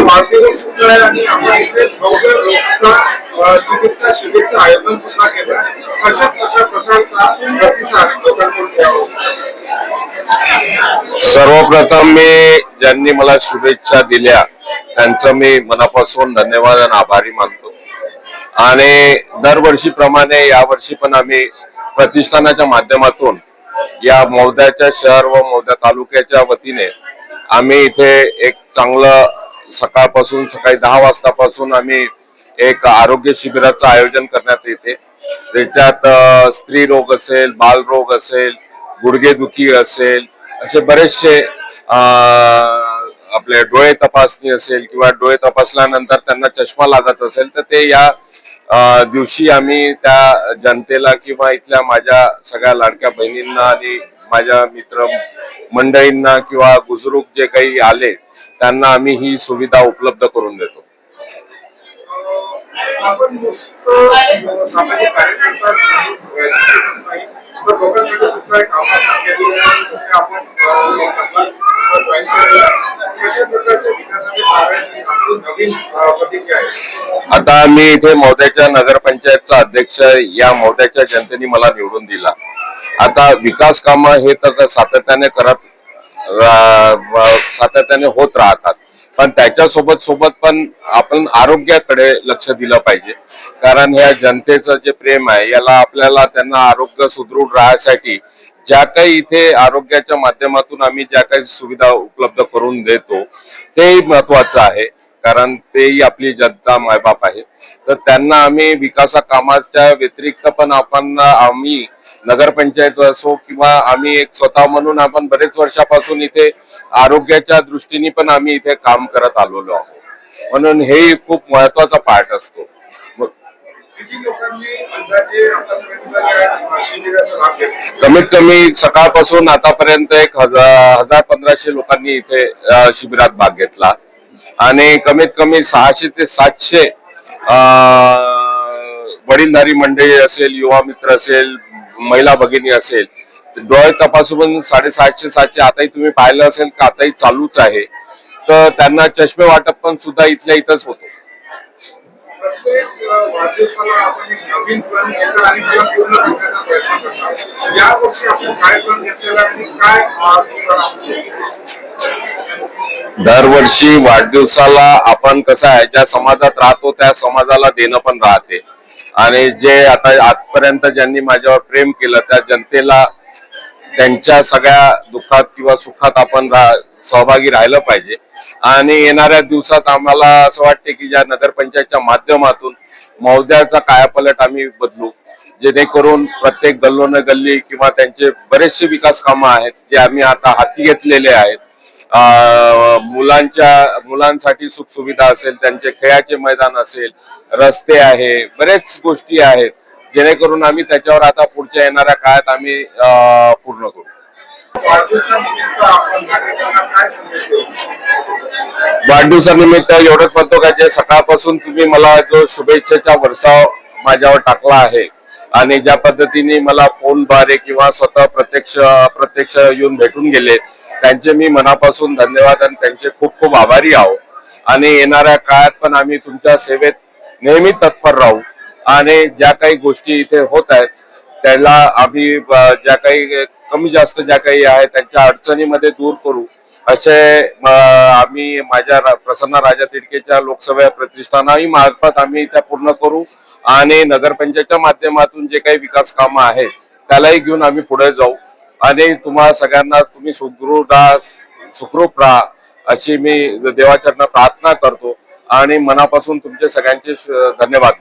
वाढदिवस सुद्धा आहे आणि आपण इथे भव्य चिकित्सा शिबिरचं आयोजन सुद्धा केलं. अशा प्रकारचा प्रतिसाद लोकांकडून द्यावा. सर्वप्रथम मी ज्यांनी मला शुभेच्छा दिल्या त्यांचं मी मनापासून धन्यवाद आणि आभारी मानतो. आणि दरवर्षीप्रमाणे यावर्षी पण आम्ही प्रतिष्ठानाच्या माध्यमातून या मौद्याच्या शहर व मौद्या तालुक्याच्या वतीने आम्ही इथे एक चांगलं सकाळपासून सकाळी 10 वाजतापासून आम्ही एक आरोग्य शिबिराचं आयोजन करण्यात येते. त्याच्यात स्त्री रोग असेल, बालरोग असेल, गुडघेदुखी असेल, असे बरेचसे आपले डोळे तपासणी असेल किंवा डोळे तपासल्यानंतर त्यांना चष्मा लागत असेल तर ते या दिवशी आम्ही त्या जनतेला किंवा इथल्या माझ्या सगळ्या लाडक्या बहिणींना आणि माझ्या मित्र मंडळींना किंवा बुजुर्ग जे काही आले त्यांना आम्ही ही सुविधा उपलब्ध करून देतो. आपण नुसतं सामाजिक कार्यकर्ता नाही तर लोकांसाठी सुद्धा एक आव्हान केलेलं आहे. आपण कशा प्रकारच्या विकासाचे कार्याची नवीन प्रतिक्रिया आहे. आता मी इथे मौद्याच्या नगरपंचायतचा अध्यक्ष या मौद्याच्या जनतेने मला निवडून दिला. आता विकास कामं हे तर सातत्याने होत राहतात, पण त्याच्या सोबत पण आपण आरोग्याकडे लक्ष दिलं पाहिजे. कारण ह्या जनतेचं जे प्रेम आहे याला आपल्याला त्यांना आरोग्य सुदृढ राहण्यासाठी ज्या काही इथे आरोग्याच्या माध्यमातून आम्ही ज्या काही सुविधा उपलब्ध करून देतो तेही महत्वाचं आहे. कारण तेही आपली जनता मायबाप आहे. तर त्यांना आम्ही विकासा कामाच्या व्यतिरिक्त पण आम्ही नगरपंचायत असो किंवा आम्ही एक स्वतः म्हणून आपण बरेच वर्षापासून इथे आरोग्याच्या दृष्टीने पण आम्ही इथे काम करत आलेलो आहोत. म्हणून हे खूप महत्वाचा पार्ट असतो. कमीत कमी सकाळपासून आतापर्यंत 1000-1500 लोकांनी इथे शिबिरात भाग घेतला आणि कमीत कमी 600 ते 700 वडीलधारी मंडळी असेल, युवा मित्र असेल, महिला भगिनी असेल, डोळे तपासून 750 आताही तुम्ही पाहिलं असेल का आताही चालूच आहे. तर त्यांना चष्मे वाटप पण सुद्धा इथल्या इथंच होतो. प्रत्येक वाढदिवसाला आपण एक नवीन प्लॅन घेतला आणि त्याला पूर्ण करण्याचा प्रयत्न करतो. यावर्षी आपण काय प्लॅन घेतलेला आणि काय दरवर्षी वाढदिवसाला आपण कसं आहे ज्या समाजात राहतो त्या समाजाला देणं पण राहते आणि जे आता आजपर्यंत ज्यांनी माझ्यावर प्रेम केलं त्या जनतेला त्यांच्या सगळ्या दुःखात किंवा सुखात आपण सहभागी राहिलं पाहिजे. आणि येणाऱ्या दिवसात आम्हाला असं वाटते की ज्या नगरपंचायतच्या माध्यमातून मौद्याचा कायापालट आम्ही बदलू, जेणेकरून प्रत्येक गल्ली किंवा त्यांचे बरेचसे विकास कामं आहेत जे आम्ही आता हाती घेतलेले आहेत. मुलांसाठी सुख सुविधा असेल, त्यांचे खेळाचे मैदान असेल, रस्ते आहे, बरेच गोष्टी आहेत जेणेकरून आम्ही त्याच्यावर आता पुढच्या येणाऱ्या काळात आम्ही पूर्ण करू. वाढदिवसानिमित्त एवढंच म्हणतो का जे सकाळपासून तुम्ही मला जो शुभेच्छेचा वर्षाव माझ्यावर टाकला आहे आणि ज्या पद्धतीने मला फोनद्वारे किंवा स्वतः प्रत्यक्ष येऊन भेटून गेले त्यांचे मी मनापासून धन्यवाद आणि त्यांचे खूप खूप आभारी आहोत. आणि येणाऱ्या काळात पण आम्ही तुमच्या सेवेत नेहमी तत्पर राहू आणि ज्या काही गोष्टी इथे होत आहेत त्याला आम्ही ज्या काही कमी जास्त ज्या काही आहे त्यांच्या अडचणीमध्ये दूर करू असे आम्ही माझ्या प्रसन्न राजा तिडकेच्या लोकसभा प्रतिष्ठानाही मार्फत आम्ही त्या पूर्ण करू आणि नगरपंचायतच्या माध्यमातून जे काही विकास कामं आहेत त्यालाही घेऊन आम्ही पुढे जाऊ आणि तुम्हा सगळ्यांना तुम्ही सुखरूप राहा अशी मी देवाचरणात प्रार्थना करतो आणि मनापासून तुमचे सगळ्यांचे धन्यवाद.